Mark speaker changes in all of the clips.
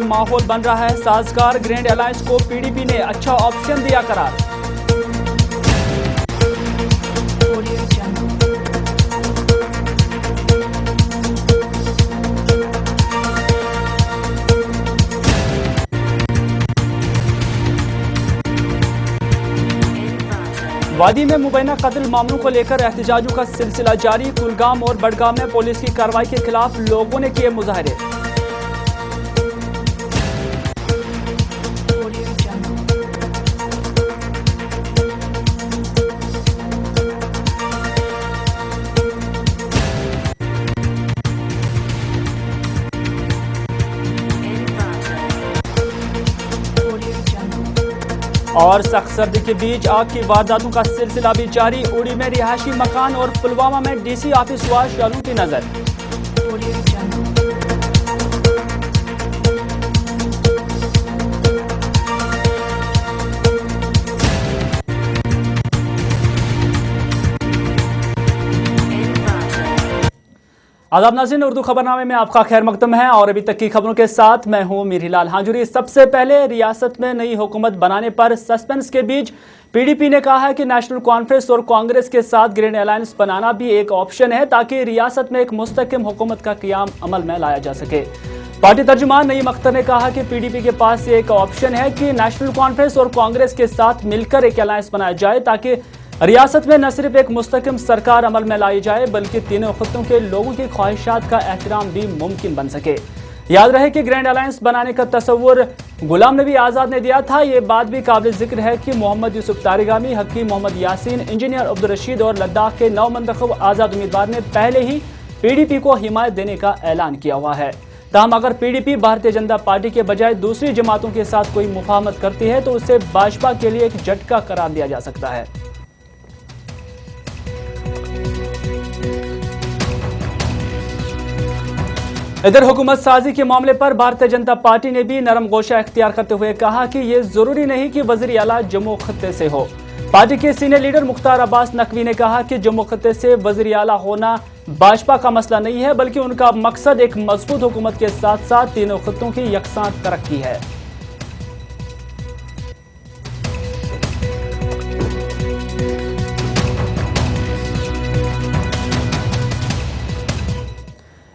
Speaker 1: माहौल बन रहा है साजगार। ग्रैंड अलायंस को पीडीपी ने अच्छा ऑप्शन दिया करार। वादी में मुबैना कत्ल मामलों को लेकर एहतजाजों का सिलसिला जारी। कुलगाम और बडगाम में पुलिस की कार्रवाई के खिलाफ लोगों ने किए मुजाहरे। और सख्त सर्दी के बीच आग की वारदातों का सिलसिला भी जारी। उड़ी में रिहायशी मकान और पुलवामा में डीसी ऑफिस हुआ शलूटी नजर। आदाब नाज़रीन, उर्दू खबरनामे में आपका खैर मकदम है और अभी तक की खबरों के साथ मैं हूं मीर हिलाल हांजुरी। सबसे पहले रियासत में नई हुकूमत बनाने पर सस्पेंस के बीच पीडीपी ने कहा है कि नेशनल कॉन्फ्रेंस और कांग्रेस के साथ ग्रैंड अलायंस बनाना भी एक ऑप्शन है ताकि रियासत में एक मुस्तकिम हुकूमत का क़याम अमल में लाया जा सके। पार्टी तर्जुमान नईम अख्तर ने कहा कि पीडीपी के पास एक ऑप्शन है कि नेशनल कॉन्फ्रेंस और कांग्रेस के साथ मिलकर एक अलायंस बनाया जाए ताकि रियासत में न सिर्फ एक मुस्तकिम सरकार अमल में लाई जाए बल्कि तीनों खित्तों के लोगों की ख्वाहिशात का एहतराम भी मुमकिन बन सके। याद रहे कि ग्रैंड अलायंस बनाने का तस्वुर गुलाम नबी आज़ाद ने दिया था। ये बात भी काबिल जिक्र है कि मोहम्मद यूसुफ तारिगामी, हकीम मोहम्मद यासीन, इंजीनियर अब्दुल रशीद और लद्दाख के 9 मंतखब आज़ाद उम्मीदवार ने पहले ही पीडीपी को हिमायत देने का ऐलान किया हुआ है। ताहम अगर पीडीपी भारतीय जनता पार्टी के बजाय दूसरी जमातों के साथ कोई मुफाहमत करती है तो उसे भाजपा के लिए एक झटका करार दिया जा सकता है। इधर हुकूमत साजी के मामले पर भारतीय जनता पार्टी ने भी नरम गोशा इख्तियार करते हुए कहा कि ये जरूरी नहीं कि वज़ीर आला जम्मू खत्ते से हो। पार्टी के सीनियर लीडर मुख्तार अब्बास नकवी ने कहा कि जम्मू खत्ते से वज़ीर आला होना भाजपा का मसला नहीं है बल्कि उनका मकसद एक मजबूत हुकूमत के साथ साथ तीनों खत्तों की यकसां तरक्की है।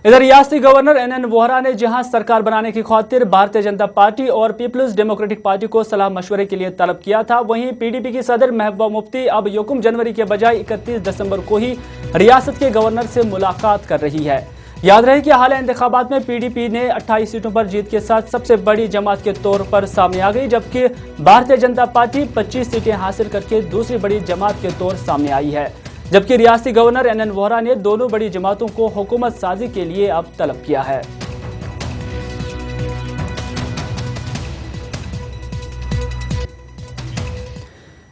Speaker 1: इधर रियासती गवर्नर NN वोहरा ने जहां सरकार बनाने की खातिर भारतीय जनता पार्टी और पीपल्स डेमोक्रेटिक पार्टी को सलाह मशवरे के लिए तलब किया था, वहीं पीडीपी की सदर महबूबा मुफ्ती अब 1 जनवरी के बजाय 31 दिसंबर को ही रियासत के गवर्नर से मुलाकात कर रही है। याद रहे कि हालिया इंतखाबात में पीडीपी ने 28 सीटों पर जीत के साथ सबसे बड़ी जमात के तौर पर सामने आ गई, जबकि भारतीय जनता पार्टी 25 सीटें हासिल करके दूसरी बड़ी जमात के तौर सामने आई है। जबकि रियासती गवर्नर NN वोहरा ने दोनों बड़ी जमातों को हुकूमत साजी के लिए अब तलब किया है।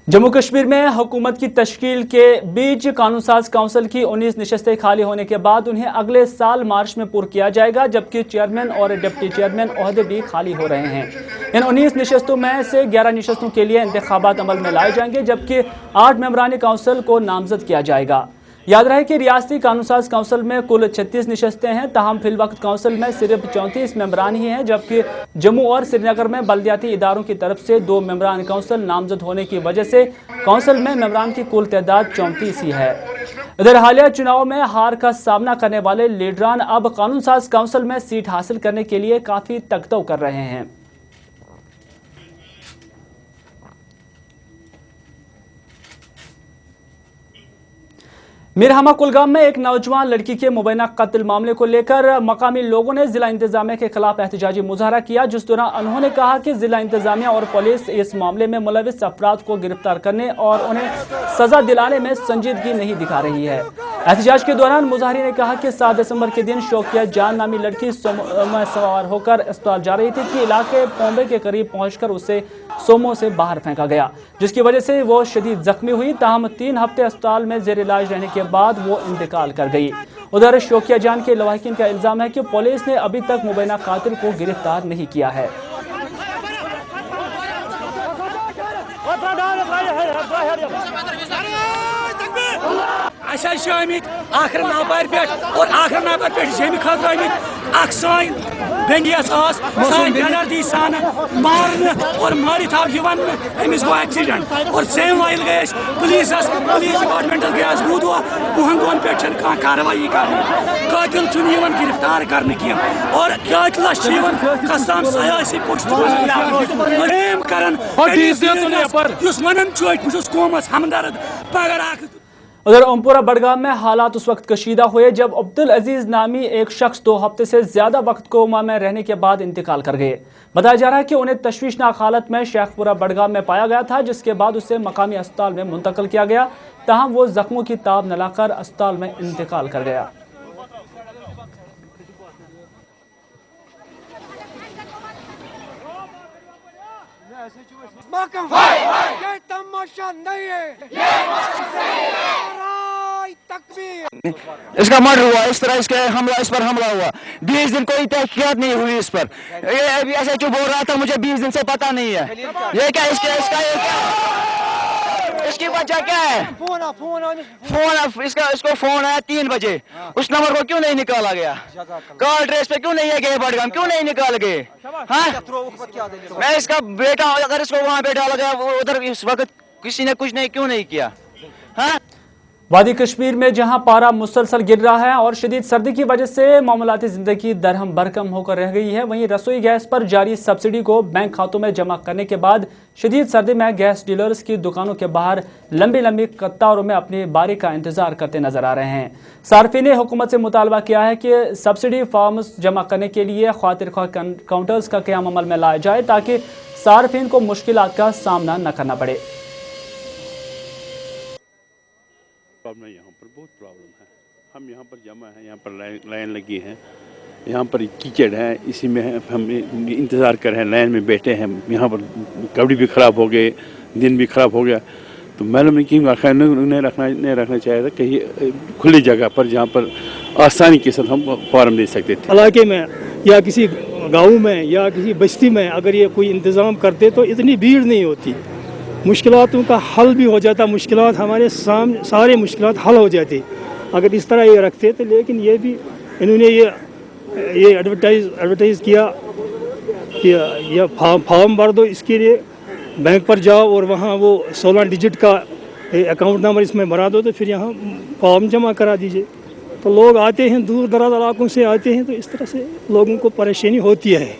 Speaker 1: जम्मू कश्मीर में हुकूमत की तश्कील के बीच कानून साज काउंसिल की 19 नशस्तें खाली होने के बाद उन्हें अगले साल मार्च में पूरा किया जाएगा, जबकि चेयरमैन और डिप्टी चेयरमैन ओहदे भी खाली हो रहे हैं। इन 19 नशस्तों में से 11 नशस्तों के लिए इंतखाबात अमल में लाए जाएंगे, जबकि 8 मेंबरानी काउंसिल को नामजद किया जाएगा। याद रहे कि रियासती कानून साज काउंसिल में कुल 36 नशस्तें हैं, ताहम फिल वक्त काउंसिल में सिर्फ 34 मेंबरान ही हैं, जबकि जम्मू और श्रीनगर में बल्दियाती इदारों की तरफ से 2 मेंबरान काउंसिल नामजद होने की वजह से काउंसिल में मेंबरान की कुल तादाद 34 ही है। इधर हालिया चुनाव में हार का सामना करने वाले लीडरान अब कानून साज काउंसिल में सीट हासिल करने के लिए काफी तकतव कर रहे हैं। मीरहमा कुलगाम में एक नौजवान लड़की के मुबैना कत्ल मामले को लेकर मकामी लोगों ने जिला इंतजामिया के खिलाफ एहतजाजी मुजाहरा किया, जिस दौरान उन्होंने कहा कि जिला इंतजामिया और पुलिस इस मामले में मुलविस अफराद को गिरफ्तार करने और उन्हें सजा दिलाने में संजीदगी नहीं दिखा रही है। एहतजाज के दौरान मुजाहिरीन ने कहा कि 7 दिसंबर के दिन शौकिया जान नामी लड़की सोमो में सवार होकर अस्पताल जा रही थी कि इलाके पोम्बे के करीब पहुंचकर उसे सोमो से बाहर फेंका गया, जिसकी वजह से वो शदीद जख्मी हुई। ताहम 3 हफ्ते अस्पताल में जेर इलाज रहने के बाद वो इंतकाल कर गई। उधर शौकिया जान के लवाहिकीन का इल्जाम है कि पुलिस ने अभी तक मुबैना कातिल को गिरफ्तार नहीं किया है।
Speaker 2: आखिर नंबर पे और आखिर नंबर पे जमी खत बेदर्दी सान मारन और मारित आव अमिस गो एक्सीडेंट और सेम वाइल गए पुलिस डिपार्टमेंट गए बुधवा 5 दोन पे कार्रवाई कर कातिल गिरफ्तार कर और कातिलस कसम सयासी पुष्ट कर कौमस हमदर्द पगर
Speaker 1: उधर ओमपुरा बडगाम में हालात उस वक्त कशीदा हुए जब अब्दुल अजीज नामी एक शख्स 2 हफ्ते से ज्यादा वक्त कोमा में रहने के बाद इंतकाल कर गए। बताया जा रहा है कि उन्हें तशवीशनाक हालत में शेखपुरा बडगाम में पाया गया था, जिसके बाद उसे मकामी अस्पताल में मुंतकिल किया गया। ताहम वो जख्मों की ताब न लाकर अस्पताल में इंतकाल कर गया।
Speaker 3: इसका मर्डर हुआ, इस तरह इस पर हमला हुआ। 20 दिन कोई तहकीकात नहीं हुई इस पर। ये अभी ऐसे जो बोल रहा था मुझे 20 दिन से पता नहीं है। ये क्या इसकी वजह क्या है? फोन इसको फोन आया 3 बजे। उस नंबर को क्यों नहीं निकाला गया? कॉल ट्रेस पे क्यों नहीं है गए बडगाम, क्यों नहीं निकाल गए? मैं इसका बेटा, अगर इसको वहाँ पे डाला गया उधर इस वक्त किसी ने कुछ नहीं क्यों नहीं किया? हाँ,
Speaker 1: वादी कश्मीर में जहां पारा मुसलसल गिर रहा है और शदीद सर्दी की वजह से मामूलाती जिंदगी दरहम बरकम होकर रह गई है, वहीं रसोई गैस पर जारी सब्सिडी को बैंक खातों में जमा करने के बाद शदीद सर्दी में गैस डीलर्स की दुकानों के बाहर लंबी लंबी कतारों में अपनी बारी का इंतजार करते नजर आ रहे हैं। सार्फिन ने हुकूमत से मुतालबा किया है कि सब्सिडी फॉर्म्स जमा करने के लिए खातिर ख्वाह काउंटर्स का क़याम अमल में लाया जाए ताकि सार्फिन को मुश्किलात का सामना न करना पड़े।
Speaker 4: प्रॉब्लम है, यहाँ पर बहुत प्रॉब्लम है। हम यहाँ पर जमा हैं, यहाँ पर लाइन लगी है, यहाँ पर कीचड़ है, इसी में हम इंतज़ार कर रहे हैं, लाइन में बैठे हैं। यहाँ पर कपड़े भी ख़राब हो गए, दिन भी ख़राब हो गया। तो मैडम ने क्यों नहीं रखना चाहिए था कहीं खुली जगह पर जहाँ पर आसानी के साथ हम फॉर्म दे सकते थे।
Speaker 5: इलाके में या किसी गाँव में या किसी बस्ती में अगर ये कोई इंतज़ाम करते तो इतनी भीड़ नहीं होती, मुश्किलातों का हल भी हो जाता, मुश्किलात हमारे सामने सारे मुश्किलात हल हो जाती अगर इस तरह ये रखते। तो लेकिन ये भी इन्होंने ये एडवर्टाइज़ किया कि ये फॉर्म भर दो, इसके लिए बैंक पर जाओ और वहाँ वो 16 डिजिट का अकाउंट नंबर इसमें भरा दो तो फिर यहाँ फॉर्म जमा करा दीजिए। तो लोग आते हैं, दूर दराज इलाकों से आते हैं, तो इस तरह से लोगों को परेशानी होती है।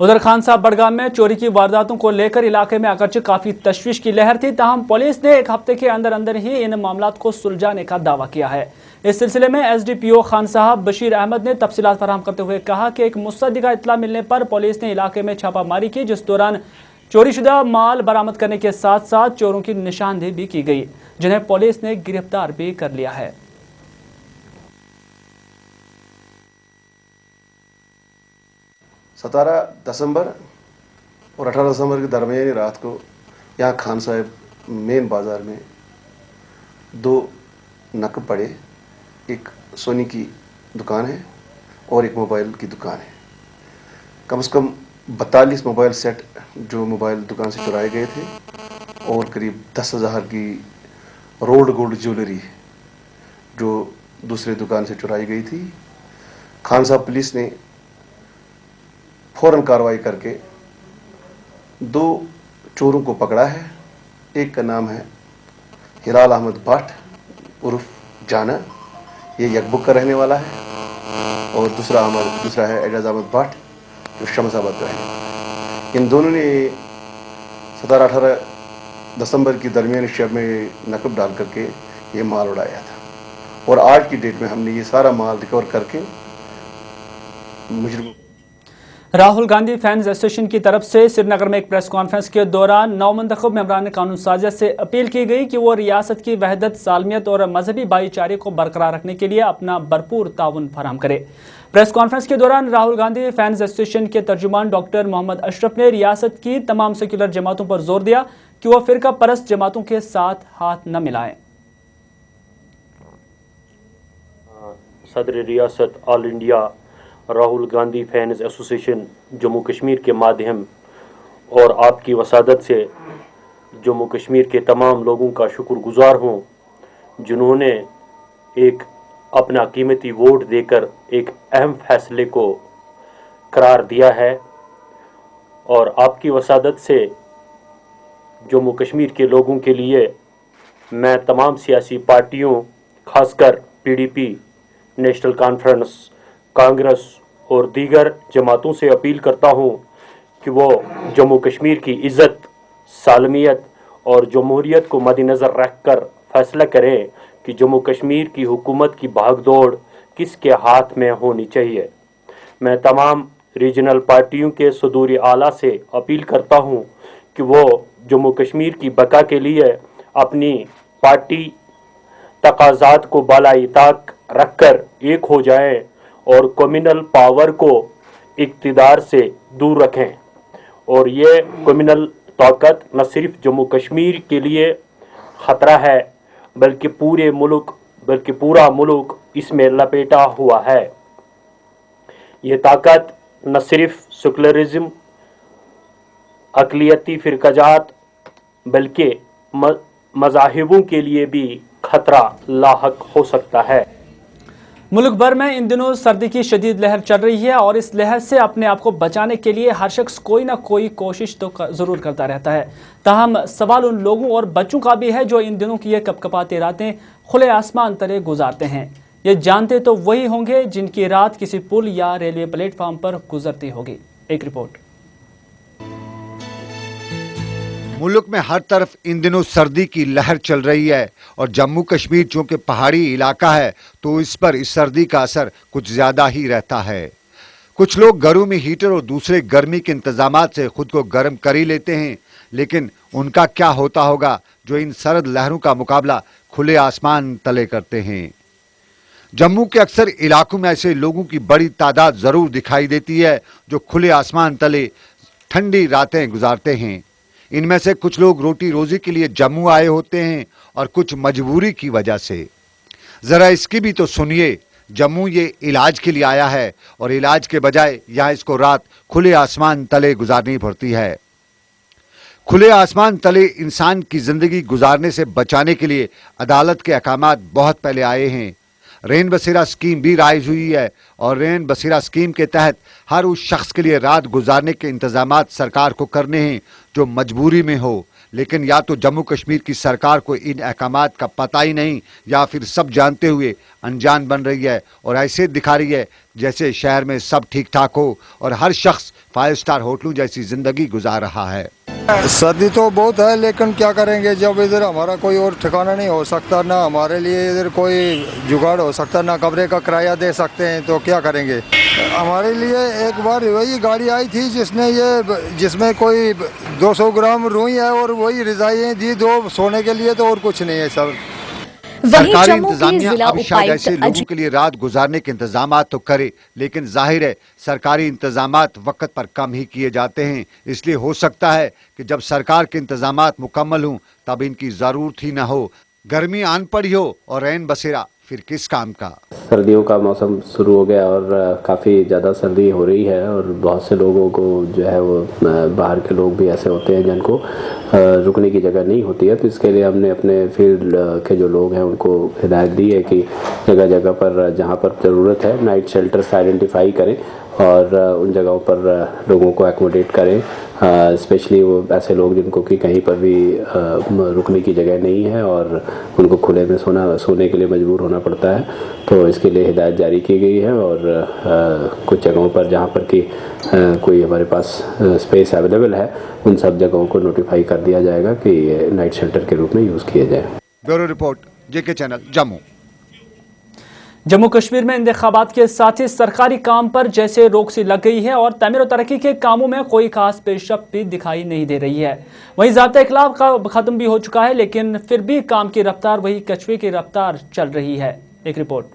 Speaker 1: उधर खान साहब बडगाम में चोरी की वारदातों को लेकर इलाके में अगरचे काफी तशवीश की लहर थी, ताहम पुलिस ने 1 हफ्ते के अंदर अंदर ही इन मामलात को सुलझाने का दावा किया है। इस सिलसिले में एसडीपीओ खान साहब बशीर अहमद ने तफसीलात फराहम करते हुए कहा कि एक मुस्तदिका इत्तला मिलने पर पुलिस ने इलाके में छापामारी की, जिस दौरान चोरीशुदा माल बरामद करने के साथ साथ चोरों की निशानदेही भी की गई, जिन्हें पुलिस ने गिरफ्तार भी कर लिया है।
Speaker 6: 17 दिसंबर और 18 दिसंबर के दरमियानी रात को यहाँ खान साहब मेन बाज़ार में 2 नक पड़े, एक सोनी की दुकान है और एक मोबाइल की दुकान है। कम से कम 42 मोबाइल सेट जो मोबाइल दुकान से चुराए गए थे और करीब 10,000 की रोल्ड गोल्ड ज्वेलरी जो दूसरे दुकान से चुराई गई थी। खान साहब पुलिस ने फ़ौरन कार्रवाई करके 2 चोरों को पकड़ा है। एक का नाम है हिलाल अहमद भट्ट उर्फ जाना, ये यकबुक का रहने वाला है, और दूसरा है एजाज अहमद भट्ट जो शमशाबाद का है। इन दोनों ने 17-18 दिसंबर की दरमियानी शब में नकब डाल करके ये माल उड़ाया था और आज की डेट में हमने ये सारा माल रिकवर करके मुजरिम।
Speaker 1: राहुल गांधी फैंस एसोसिएशन की तरफ से श्रीनगर में एक प्रेस कॉन्फ्रेंस के दौरान नवमंतखब मेंबरान कानून साजिश से अपील की गई कि वो रियासत की वहदत, सालमियत और मजहबी भाईचारे को बरकरार रखने के लिए अपना भरपूर ताउन फराहम करे। प्रेस कॉन्फ्रेंस के दौरान राहुल गांधी फैंस एसोसिएशन के तर्जुमान डॉक्टर मोहम्मद अशरफ ने रियासत की तमाम सेक्युलर जमातों पर जोर दिया कि वह फिरका परस्त जमातों के साथ हाथ न मिलाएं।
Speaker 7: सदर रियासत all India Rahul Gandhi fans association Jammu Kashmir के माध्यम और आपकी वसादत से जम्मू कश्मीर के तमाम लोगों का शुक्रगुजार हूँ, जिन्होंने एक अपना कीमती वोट देकर एक अहम फैसले को करार दिया है और आपकी वसादत से जम्मू कश्मीर के लोगों के लिए मैं तमाम सियासी पार्टियों खासकर पीडीपी, नेशनल कॉन्फ्रेंस, कांग्रेस और दीगर जमातों से अपील करता हूं कि वो जम्मू कश्मीर की इज़्ज़त, सालमियत और जमहूरियत को मद्देनज़र रखकर फैसला करें कि जम्मू कश्मीर की हुकूमत की भागदौड़ किसके हाथ में होनी चाहिए। मैं तमाम रीजनल पार्टियों के सदूर आला से अपील करता हूं कि वो जम्मू कश्मीर की बका के लिए अपनी पार्टी तकाज़ात को बालाई ताक रखकर एक हो जाएं और कम्युनल पावर को इक़्तिदार से दूर रखें। और ये कम्युनल ताकत न सिर्फ जम्मू कश्मीर के लिए ख़तरा है बल्कि पूरा मुल्क इसमें लपेटा हुआ है। ये ताकत न सिर्फ सेकुलरिज्म, अक़लियती फ़िरक़ाजात बल्कि मज़ाहिबों के लिए भी खतरा लाहक हो सकता है।
Speaker 1: मुल्क भर में इन दिनों सर्दी की शदीद लहर चल रही है और इस लहर से अपने आप को बचाने के लिए हर शख्स कोई ना कोई कोशिश तो ज़रूर करता रहता है। ताहम सवाल उन लोगों और बच्चों का भी है जो इन दिनों की ये कपकपाती रातें खुले आसमान तले गुजारते हैं। ये जानते तो वही होंगे जिनकी रात किसी पुल या रेलवे प्लेटफार्म पर गुजरती होगी। एक रिपोर्ट।
Speaker 8: मुल्क में हर तरफ इन दिनों सर्दी की लहर चल रही है और जम्मू कश्मीर चूंकि पहाड़ी इलाका है तो इस पर इस सर्दी का असर कुछ ज्यादा ही रहता है। कुछ लोग घरों में हीटर और दूसरे गर्मी के इंतजामात से खुद को गर्म कर ही लेते हैं, लेकिन उनका क्या होता होगा जो इन सर्द लहरों का मुकाबला खुले आसमान तले करते हैं। जम्मू के अक्सर इलाकों में ऐसे लोगों की बड़ी तादाद जरूर दिखाई देती है जो खुले आसमान तले ठंडी रातें गुजारते हैं। इनमें से कुछ लोग रोटी रोजी के लिए जम्मू आए होते हैं और कुछ मजबूरी की वजह से। जरा इसकी भी तो सुनिए। जम्मू ये इलाज के लिए आया है और इलाज के बजाय यहाँ इसको रात खुले आसमान तले गुजारनी पड़ती है। खुले आसमान तले इंसान की जिंदगी गुजारने से बचाने के लिए अदालत के अहकामात बहुत पहले आए हैं। रेन बसेरा स्कीम भी राइज हुई है और रेन बसेरा स्कीम के तहत हर उस शख्स के लिए रात गुजारने के इंतजामात सरकार को करने हैं जो मजबूरी में हो। लेकिन या तो जम्मू कश्मीर की सरकार को इन अहकामात का पता ही नहीं या फिर सब जानते हुए अनजान बन रही है और ऐसे दिखा रही है जैसे शहर में सब ठीक ठाक हो और हर शख्स 5 स्टार होटलों जैसी जिंदगी गुजार रहा है।
Speaker 9: सर्दी तो बहुत है लेकिन क्या करेंगे जब इधर हमारा कोई और ठिकाना नहीं हो सकता, ना हमारे लिए इधर कोई जुगाड़ हो सकता, ना कमरे का किराया दे सकते हैं, तो क्या करेंगे। हमारे लिए एक बार वही गाड़ी आई थी जिसमें कोई 200 ग्राम रुई है और वही रजाइयाँ दी 2 सोने के लिए, तो और कुछ नहीं है सर।
Speaker 8: सरकारी इंतजामिया अब शायद ऐसे लोगों के लिए रात गुजारने के इंतजामात तो करे, लेकिन जाहिर है सरकारी इंतजामात वक्त पर कम ही किए जाते हैं। इसलिए हो सकता है कि जब सरकार के इंतजामात मुकम्मल हों तब इनकी जरूरत ही ना हो। गर्मी आन पड़ी हो और रैन बसेरा फिर किस काम का।
Speaker 7: सर्दियों का मौसम शुरू हो गया और काफ़ी ज़्यादा सर्दी हो रही है और बहुत से लोगों को जो है वो बाहर के लोग भी ऐसे होते हैं जिनको रुकने की जगह नहीं होती है। तो इसके लिए हमने अपने फील्ड के जो लोग हैं उनको हिदायत दी है कि जगह जगह पर जहाँ पर ज़रूरत है नाइट शेल्टर्स आइडेंटिफाई करें और उन जगहों पर लोगों को एकोमोडेट करें, स्पेशली वो ऐसे लोग जिनको कि कहीं पर भी रुकने की जगह नहीं है और उनको खुले में सोने के लिए मजबूर होना पड़ता है। तो इसके लिए हिदायत जारी की गई है और कुछ जगहों पर जहाँ पर कि कोई हमारे पास स्पेस अवेलेबल है उन सब जगहों को नोटिफाई कर दिया जाएगा कि नाइट शेल्टर के रूप में यूज़ किया जाए।
Speaker 8: ब्यूरो रिपोर्ट, जेके चैनल, जम्मू।
Speaker 1: जम्मू कश्मीर में इंतखाबात के साथ ही सरकारी काम पर जैसे रोक सी लग गई है और तमीर और तरक्की के कामों में कोई खास पेशरफ्त भी दिखाई नहीं दे रही है। वहीं ज़ाब्ता इखलाक का खत्म भी हो चुका है, लेकिन फिर भी काम की रफ्तार वही कछुए की रफ्तार चल रही है। एक रिपोर्ट।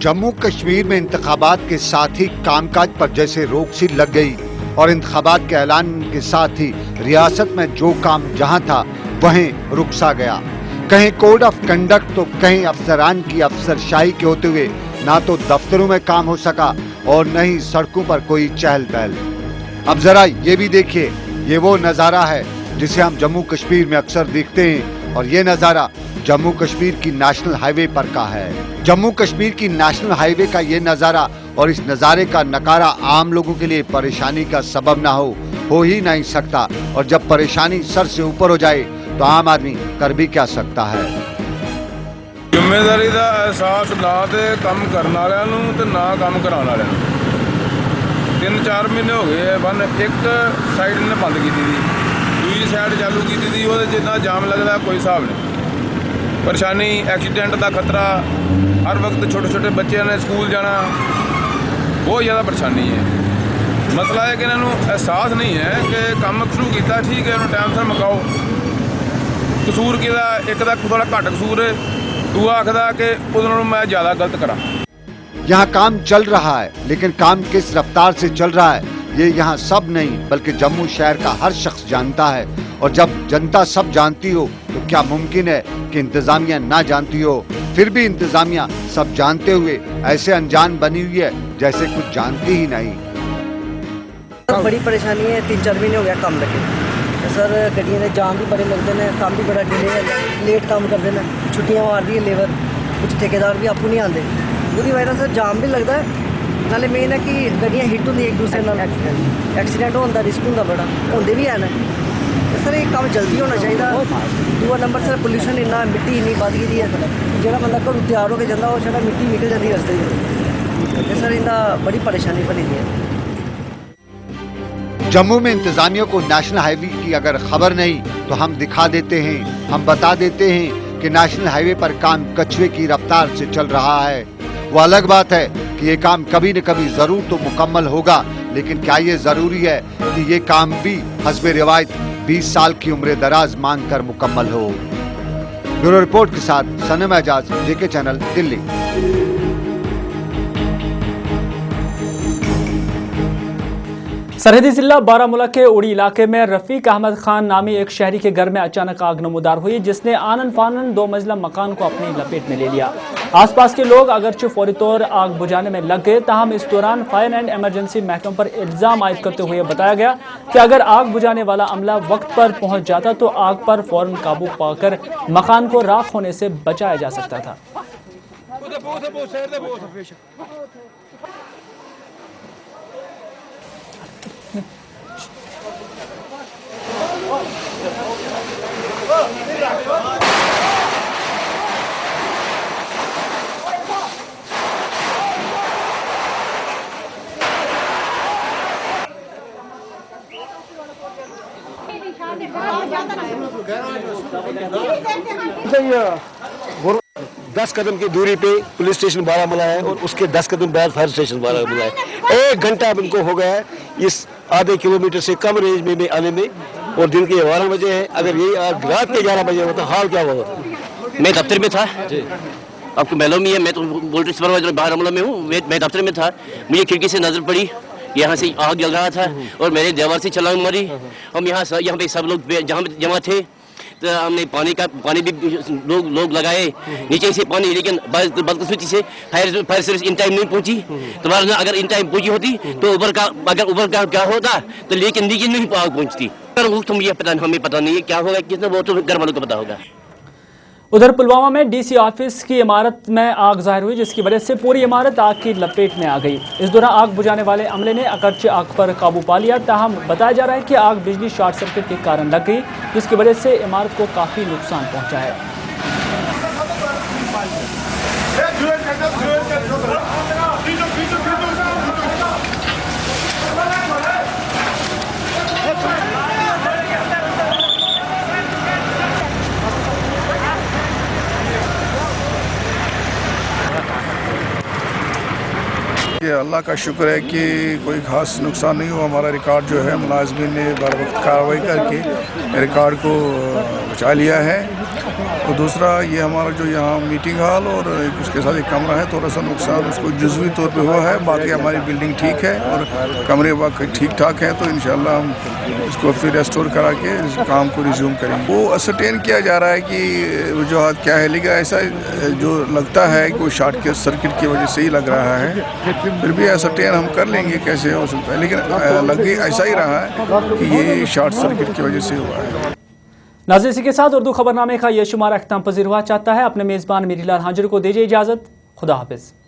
Speaker 8: जम्मू कश्मीर में इंतखाबात के साथ ही कामकाज पर जैसे रोक सी लग गई और इंतखाबात के ऐलान के साथ ही रियासत में जो काम जहां था वहीं रुक सा गया। कहीं कोड ऑफ कंडक्ट तो कहीं अफसरान की अफसरशाही के होते हुए ना तो दफ्तरों में काम हो सका और न ही सड़कों पर कोई चहल पहल। अब जरा ये भी देखिए, ये वो नज़ारा है जिसे हम जम्मू कश्मीर में अक्सर देखते हैं और ये नज़ारा जम्मू कश्मीर की नेशनल हाईवे पर का है। जम्मू कश्मीर की नेशनल हाईवे का ये नज़ारा और इस नज़ारे का नकारा आम लोगों के लिए परेशानी का सबब ना हो ही नहीं सकता। और जब परेशानी सर से ऊपर हो जाए तो आम आदमी कर भी क्या सकता है।
Speaker 10: ਜ਼ਿੰਮੇਵਾਰੀ ਦਾ ਅਹਿਸਾਸ ਨਾ ਤੇ ਕੰਮ ਕਰਨ ਵਾਲਿਆਂ ਨੂੰ ਤੇ ਨਾ ਕੰਮ ਕਰਾਉਣ ਵਾਲਿਆਂ ਨੂੰ। 3-4 ਮਹੀਨੇ ਹੋ ਗਏ ਬੰਨ ਇੱਕ ਸਾਈਡ ਨੇ ਬੰਦ ਕੀਤੀ ਸੀ, ਦੂਜੀ ਸਾਈਡ ਚਾਲੂ ਕੀਤੀ ਸੀ, ਉਹਦੇ ਜਿੰਨਾ ਜਾਮ ਲੱਗਦਾ ਕੋਈ ਹਿਸਾਬ ਨਹੀਂ। ਪਰੇਸ਼ਾਨੀ ਐਕਸੀਡੈਂਟ ਦਾ ਖਤਰਾ, ਹਰ ਵਕਤ ਛੋਟੇ ਛੋਟੇ ਬੱਚਿਆਂ ਨੇ ਸਕੂਲ ਜਾਣਾ, ਬਹੁਤ ਜ਼ਿਆਦਾ ਪਰੇਸ਼ਾਨੀ ਹੈ। ਮਸਲਾ ਹੈ ਕਿ ਇਹਨਾਂ ਨੂੰ ਅਹਿਸਾਸ ਨਹੀਂ ਹੈ ਕਿ ਕੰਮ ਸ਼ੁਰੂ ਕੀਤਾ ਠੀਕ ਹੈ, ਉਹਨੂੰ ਟਾਈਮ ਸਿਰ ਮੁਕਾਓ। ਕਸੂਰ ਕਿਹਦਾ? ਇੱਕ ਦਾ ਥੋੜਾ ਘੱਟ ਕਸੂਰ ਹੈ, दूआ आखदा कि उन्होंने मैं ज़्यादा गलत करा।
Speaker 8: यहाँ काम चल रहा है, लेकिन काम किस रफ्तार से चल रहा है ये यहाँ सब नहीं बल्कि जम्मू शहर का हर शख्स जानता है। और जब जनता सब जानती हो तो क्या मुमकिन है कि इंतजामिया ना जानती हो? फिर भी इंतजामिया सब जानते हुए ऐसे अनजान बनी हुई है जैसे कुछ जानती ही नहीं।
Speaker 11: बड़ी परेशानी है, 3-4 महीने हो गया काम लगे सर। गड्डियों के जाम भी बड़े लगते हैं, काम भी बड़ा डिले है, लेट काम करते हैं, छुट्टियां मार दी है लेबर, कुछ ठेकेदार भी आपको नहीं आते, उसकी वजह से जाम भी लगता है। नाले मेन है कि गड्डियां हिट होंगी एक दूसरे नाल, एक्सीडेंट होने का रिस्क होंगे बड़ा, होंगे भी हैं सर। ये काम जल्दी होना चाहिए। दूआ नंबर सर पोल्यूशन इन्ना, मिट्टी इन्नी बध गई है, जो बंदा घरों तैयार होकर जाता वो छड़ा मिट्टी निकल जाती रस्ते से सर, इन्ना बड़ी परेशानी बनी है।
Speaker 8: जम्मू में इंतजामिया को नेशनल हाईवे की अगर खबर नहीं तो हम दिखा देते हैं, हम बता देते हैं कि नेशनल हाईवे पर काम कछुए की रफ्तार से चल रहा है। वो अलग बात है कि ये काम कभी न कभी जरूर तो मुकम्मल होगा, लेकिन क्या ये जरूरी है कि ये काम भी हस्बे रिवायत 20 साल की उम्र दराज मांग कर मुकम्मल हो? ब्यूरो रिपोर्ट के साथ सनम एजाज, जेके चैनल, दिल्ली।
Speaker 1: सरहदी जिला बारामूला के उड़ी इलाके में रफीक अहमद खान नामी एक शहरी के घर में अचानक आग नमूदार हुई, जिसने आनन फानन 2 मंजिला मकान को अपनी लपेट में ले लिया। आसपास के लोग अगरचे फौरी तौर आग बुझाने में लग गए, ताहम इस दौरान फायर एंड इमरजेंसी महकमे पर इल्जाम आयद करते हुए बताया गया कि अगर आग बुझाने वाला अमला वक्त पर पहुंच जाता तो आग पर फौरन काबू पाकर मकान को राख होने से बचाया जा सकता था।
Speaker 12: दस कदम की दूरी पे पुलिस स्टेशन बारामूला है और उसके 10 कदम बाद फायर स्टेशन बारामूला है। 1 घंटा अब इनको हो गया है इस आधे किलोमीटर से कम रेंज में आने में, और दिन के 12 बजे है। अगर यही आज रात के 11 बजे होता हाल क्या होता?
Speaker 13: मैं दफ्तर में था जी, आपको मालूम ही है, मैं तो वोल्टेज सुपरवाइजर बारामूला में हूँ। मैं दफ्तर में था, मुझे खिड़की से नजर पड़ी यहाँ से आग जल रहा था और मेरे दीवार से छलांग मारी। हम यहाँ पे सब लोग जहाँ जमा थे तो हमने पानी भी लोग लगाए नीचे से पानी, लेकिन बदकिस्मती से फायर सर्विस इन टाइम नहीं पहुंची। तुम्हारा अगर इन टाइम पहुंची होती तो ऊपर का क्या होता, तो लेकिन नीचे नहीं आग पहुंचती। तो मुझे पता, हमें पता नहीं है क्या होगा, कितना वो तो घर वालों को पता होगा।
Speaker 1: उधर पुलवामा में डीसी ऑफिस की इमारत में आग जाहिर हुई, जिसकी वजह से पूरी इमारत आग की लपेट में आ गई। इस दौरान आग बुझाने वाले अमले ने अगरचे आग पर काबू पा लिया, ताहम बताया जा रहा है कि आग बिजली शॉर्ट सर्किट के कारण लग गई, जिसकी वजह से इमारत को काफ़ी नुकसान पहुंचा है।
Speaker 10: अल्लाह का शुक्र है कि कोई खास नुकसान नहीं हुआ। हमारा रिकॉर्ड जो है मुलाजमीन ने बर वक्त कार्रवाई करके रिकॉर्ड को बचा लिया है। और दूसरा ये हमारा जो यहाँ मीटिंग हॉल और उसके साथ एक कमरा है, थोड़ा सा नुकसान उसको जुज़वी तौर पे हुआ है, बाकी हमारी बिल्डिंग ठीक है और कमरे वाकई ठीक ठाक हैं। तो इंशाल्लाह हम इसको फिर रेस्टोर करा के इस काम को रिज्यूम करेंगे। वो असरटेन किया जा रहा है कि वजूहत क्या है, लेकिन ऐसा जो लगता है कि वो शॉर्ट सर्किट की वजह से ही लग रहा है। फिर भी असरटेन हम कर लेंगे कैसे हो सकता है, लेकिन लग ऐसा ही रहा है कि ये शॉर्ट सर्किट की वजह से हुआ है।
Speaker 1: नाज़रीन, इसी के साथ उर्दू खबरनामे का यह शुमारा अख्ताम पजीर हुआ। चाहता है अपने मेज़बान मीरीलाल हांजरी को दीजिए इजाज़त। खुदा हाफिज़।